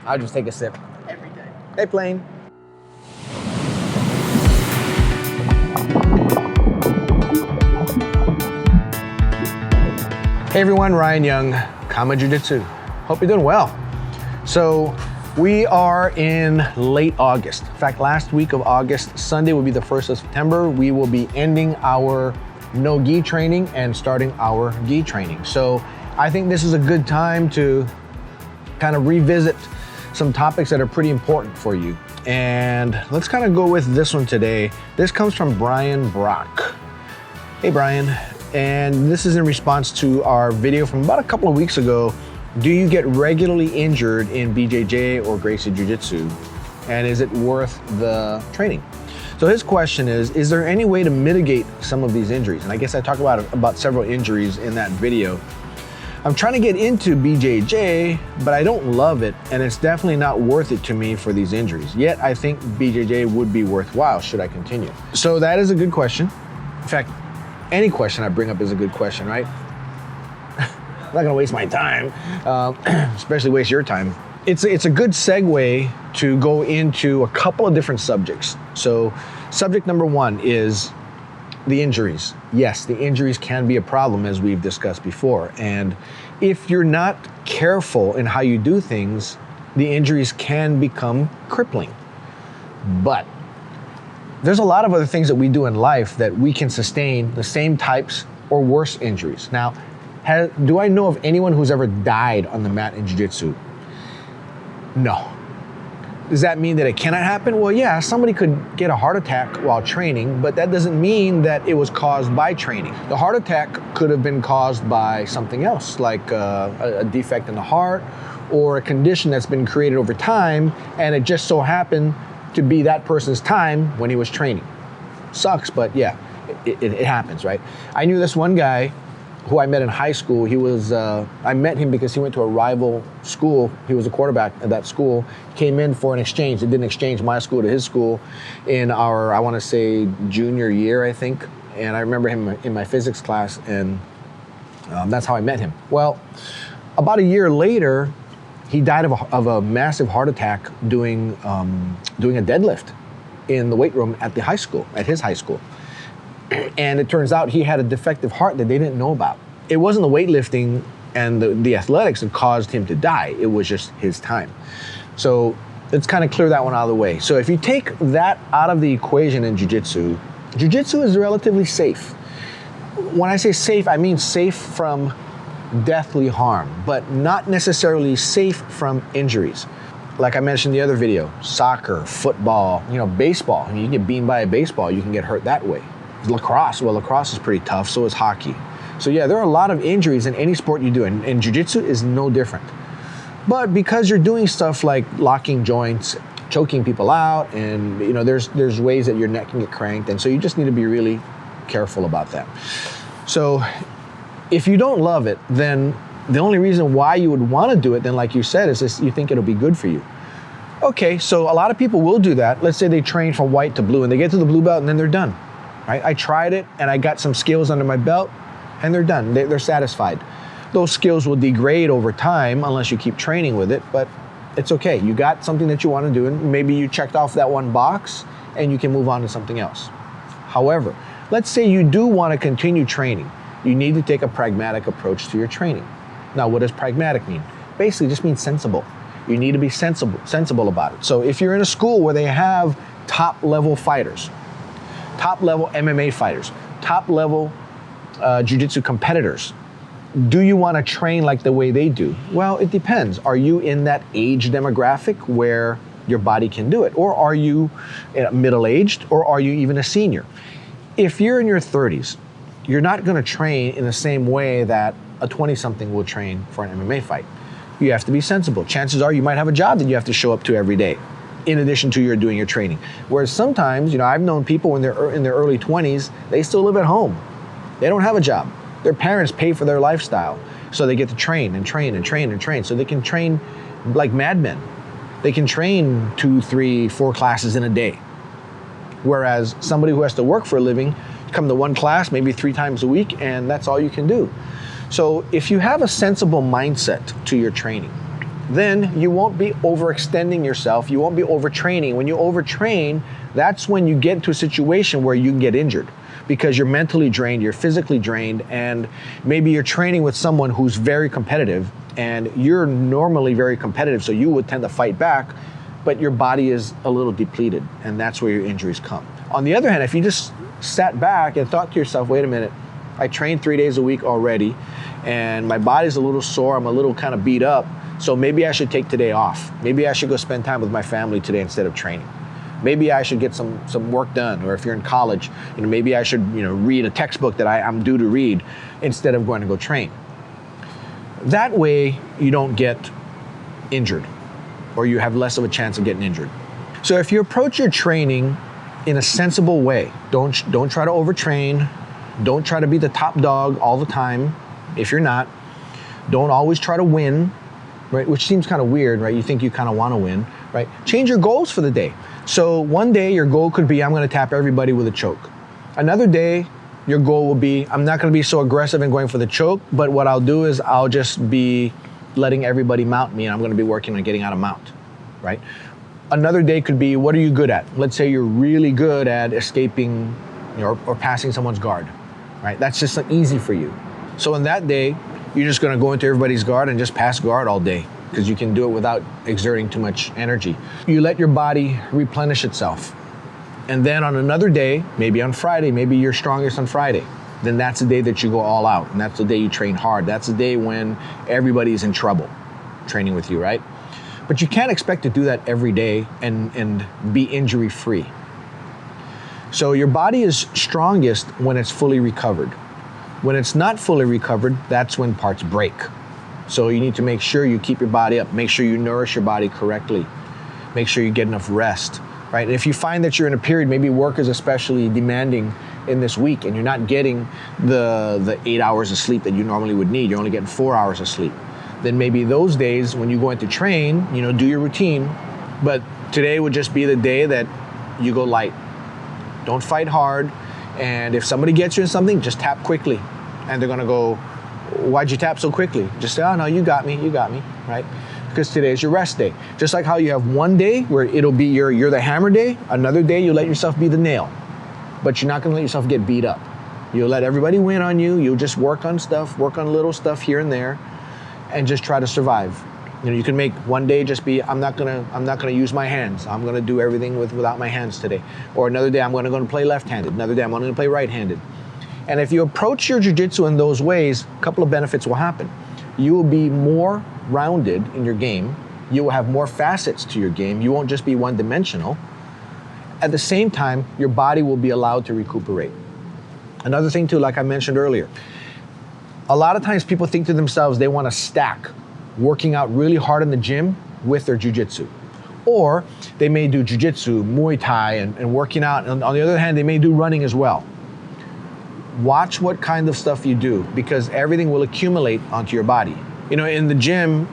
I'll just take a sip. Every day. Hey, Plane. Hey everyone, Ryan Young, KAATARO Jiu-Jitsu. Hope you're doing well. So we are in late August. In fact, last week of August, Sunday will be the 1st of September. We will be ending our no gi training and starting our gi training. So I think this is a good time to kind of revisit some topics that are pretty important for you. And let's kind of go with this one today. This comes from Brian Brock. Hey Brian. And this is in response to our video from about a couple of weeks ago. Do you get regularly injured in BJJ or Gracie Jiu-Jitsu? And is it worth the training? So his question is there any way to mitigate some of these injuries? And I guess I talked about several injuries in that video. I'm trying to get into BJJ, but I don't love it, and it's definitely not worth it to me for these injuries. Yet I think BJJ would be worthwhile should I continue. So that is a good question. In fact, any question I bring up is a good question, right? I'm not gonna waste my time, especially waste your time. It's a good segue to go into a couple of different subjects. So subject number one is the injuries. Yes, the injuries can be a problem, as we've discussed before. And if you're not careful in how you do things, the injuries can become crippling. But there's a lot of other things that we do in life that we can sustain the same types or worse injuries. Now, do I know of anyone who's ever died on the mat in Jiu-Jitsu? No. Does that mean that it cannot happen? Well, yeah, somebody could get a heart attack while training, but that doesn't mean that it was caused by training. The heart attack could have been caused by something else, like a defect in the heart or a condition that's been created over time, and it just so happened to be that person's time when he was training. Sucks, but yeah, it happens, right? I knew this one guy who I met in high school. I met him because he went to a rival school. He was a quarterback at that school. Came in for an exchange. They did an exchange, my school to his school, in our, I want to say, junior year, I think. And I remember him in my physics class, and that's how I met him. Well, about a year later, he died of a massive heart attack doing a deadlift in the weight room at his high school. And it turns out he had a defective heart that they didn't know about. It wasn't the weightlifting and the athletics that caused him to die. It was just his time. So let's kind of clear that one out of the way. So if you take that out of the equation in Jiu-Jitsu, Jiu-Jitsu is relatively safe. When I say safe, I mean safe from deathly harm, but not necessarily safe from injuries. Like I mentioned in the other video, soccer, football, baseball. I mean, you can get beamed by a baseball, you can get hurt that way. Lacrosse, well, lacrosse is pretty tough, so is hockey. So yeah, there are a lot of injuries in any sport you do, and Jiu-Jitsu is no different. But because you're doing stuff like locking joints, choking people out, and there's ways that your neck can get cranked, and so you just need to be really careful about that. So if you don't love it, then the only reason why you would want to do it, then like you said, is this, you think it'll be good for you. Okay, so a lot of people will do that. Let's say they train from white to blue and they get to the blue belt and then they're done. Right? I tried it and I got some skills under my belt and they're done. They're satisfied. Those skills will degrade over time unless you keep training with it, but it's okay. You got something that you want to do, and maybe you checked off that one box and you can move on to something else. However, let's say you do want to continue training. You need to take a pragmatic approach to your training. Now, what does pragmatic mean? Basically, it just means sensible. You need to be sensible about it. So if you're in a school where they have top-level fighters, top-level MMA fighters, top-level jiu-jitsu competitors, do you want to train like the way they do? Well, it depends. Are you in that age demographic where your body can do it? Or are you middle-aged, or are you even a senior? If you're in your 30s, you're not going to train in the same way that a 20-something will train for an MMA fight. You have to be sensible. Chances are you might have a job that you have to show up to every day, in addition to doing your training. Whereas sometimes, I've known people when they're in their early 20s, they still live at home. They don't have a job. Their parents pay for their lifestyle, so they get to train and train and train and train. So they can train like madmen. They can train 2, 3, 4 classes in a day. Whereas somebody who has to work for a living, come to one class maybe 3 times a week, and that's all you can do. So if you have a sensible mindset to your training, then you won't be overextending yourself. You won't be overtraining. When you overtrain, that's when you get into a situation where you can get injured because you're mentally drained, you're physically drained, and maybe you're training with someone who's very competitive and you're normally very competitive, so you would tend to fight back, but your body is a little depleted, and that's where your injuries come. On the other hand, if you just sat back and thought to yourself, wait a minute, I trained 3 days a week already, and my body's a little sore, I'm a little kind of beat up, so maybe I should take today off. Maybe I should go spend time with my family today instead of training. Maybe I should get some work done, or if you're in college, maybe I should read a textbook that I'm due to read instead of going to go train. That way you don't get injured, or you have less of a chance of getting injured. So if you approach your training in a sensible way, don't try to overtrain, don't try to be the top dog all the time if you're not. Don't always try to win, right? Which seems kind of weird, right? You think you kind of want to win, right? Change your goals for the day. So one day your goal could be, I'm going to tap everybody with a choke. Another day, your goal will be, I'm not going to be so aggressive in going for the choke, but what I'll do is I'll just be letting everybody mount me, and I'm going to be working on getting out of mount, right? Another day could be, what are you good at? Let's say you're really good at escaping or passing someone's guard, right? That's just easy for you. So in that day, you're just going to go into everybody's guard and just pass guard all day because you can do it without exerting too much energy. You let your body replenish itself. And then on another day, maybe on Friday, maybe you're strongest on Friday, then that's the day that you go all out, and that's the day you train hard. That's the day when everybody's in trouble training with you, right? But you can't expect to do that every day and be injury-free. So your body is strongest when it's fully recovered. When it's not fully recovered, that's when parts break. So you need to make sure you keep your body up, make sure you nourish your body correctly, make sure you get enough rest, right? And if you find that you're in a period, maybe work is especially demanding in this week and you're not getting the 8 hours of sleep that you normally would need, you're only getting 4 hours of sleep, then maybe those days when you go into train, do your routine, but today would just be the day that you go light. Don't fight hard, and if somebody gets you in something, just tap quickly. And they're gonna go, why'd you tap so quickly? Just say, oh no, you got me, right? Because today is your rest day. Just like how you have one day where it'll be you're the hammer day, another day you let yourself be the nail. But you're not gonna let yourself get beat up. You'll let everybody win on you, you'll just work on little stuff here and there, and just try to survive. You can make one day just be, I'm not gonna use my hands. I'm gonna do everything without my hands today. Or another day I'm gonna play left-handed. Another day I'm gonna play right-handed. And if you approach your jiu-jitsu in those ways, a couple of benefits will happen. You will be more rounded in your game. You will have more facets to your game. You won't just be one-dimensional. At the same time, your body will be allowed to recuperate. Another thing too, like I mentioned earlier, a lot of times people think to themselves they want to stack working out really hard in the gym with their jiu-jitsu. Or they may do jiu-jitsu, Muay Thai, and working out. And on the other hand, they may do running as well. Watch what kind of stuff you do, because everything will accumulate onto your body. In the gym,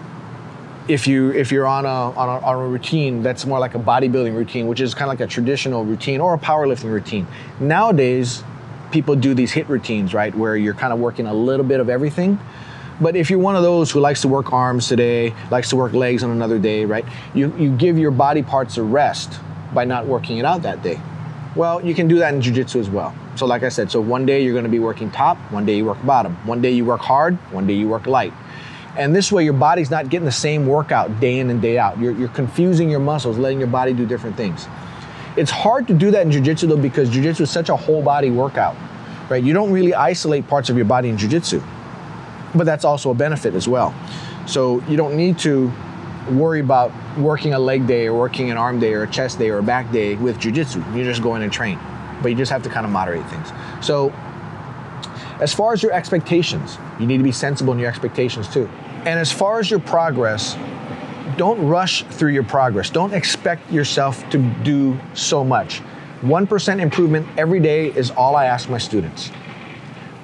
if you're on a routine that's more like a bodybuilding routine, which is kind of like a traditional routine or a powerlifting routine. Nowadays, people do these HIIT routines, right, where you're kind of working a little bit of everything. But if you're one of those who likes to work arms today, likes to work legs on another day, right, you give your body parts a rest by not working it out that day. Well, you can do that in jiu-jitsu as well. So like I said, so one day you're gonna be working top, one day you work bottom, one day you work hard, one day you work light. And this way your body's not getting the same workout day in and day out. You're confusing your muscles, letting your body do different things. It's hard to do that in jiu-jitsu though, because jiu-jitsu is such a whole body workout, right? You don't really isolate parts of your body in jiu-jitsu, but that's also a benefit as well. So you don't need to worry about working a leg day or working an arm day or a chest day or a back day with jiu-jitsu. You just go in and train, but you just have to kind of moderate things. So as far as your expectations, you need to be sensible in your expectations too. And as far as your progress, don't rush through your progress. Don't expect yourself to do so much. 1% improvement every day is all I ask my students.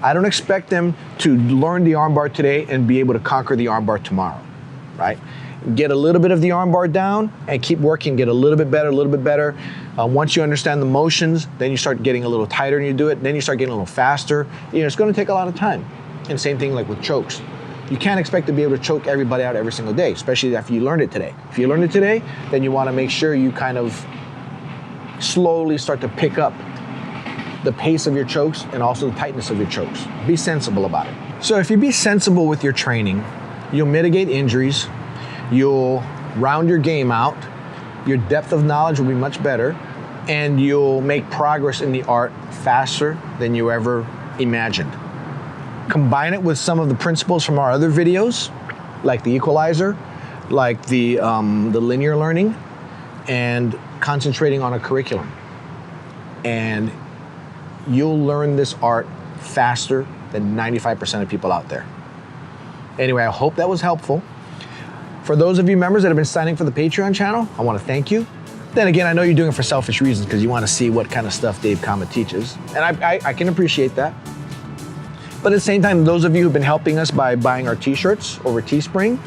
I don't expect them to learn the armbar today and be able to conquer the armbar tomorrow, right? Get a little bit of the armbar down and keep working, get a little bit better, a little bit better. Once you understand the motions, then you start getting a little tighter and you do it, then you start getting a little faster. It's gonna take a lot of time. And same thing like with chokes. You can't expect to be able to choke everybody out every single day, especially after you learned it today. If you learned it today, then you want to make sure you kind of slowly start to pick up the pace of your chokes and also the tightness of your chokes. Be sensible about it. So if you be sensible with your training, you'll mitigate injuries, you'll round your game out, your depth of knowledge will be much better, and you'll make progress in the art faster than you ever imagined. Combine it with some of the principles from our other videos, like the equalizer, like the linear learning, and concentrating on a curriculum. And you'll learn this art faster than 95% of people out there. Anyway, I hope that was helpful. For those of you members that have been signing for the Patreon channel, I want to thank you. Then again, I know you're doing it for selfish reasons because you want to see what kind of stuff Dave Kama teaches. And I can appreciate that. But at the same time, those of you who've been helping us by buying our t-shirts over Teespring,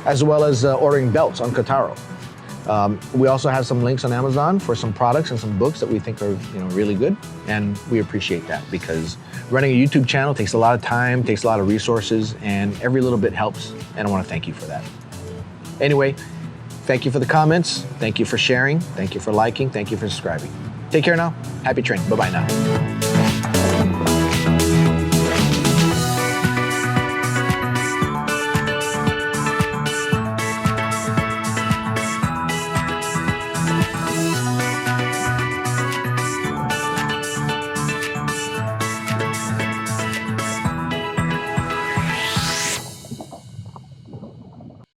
as well as ordering belts on KAATARO. We also have some links on Amazon for some products and some books that we think are really good. And we appreciate that because running a YouTube channel takes a lot of time, takes a lot of resources, and every little bit helps. And I want to thank you for that. Anyway, thank you for the comments. Thank you for sharing. Thank you for liking. Thank you for subscribing. Take care now. Happy training. Bye-bye now.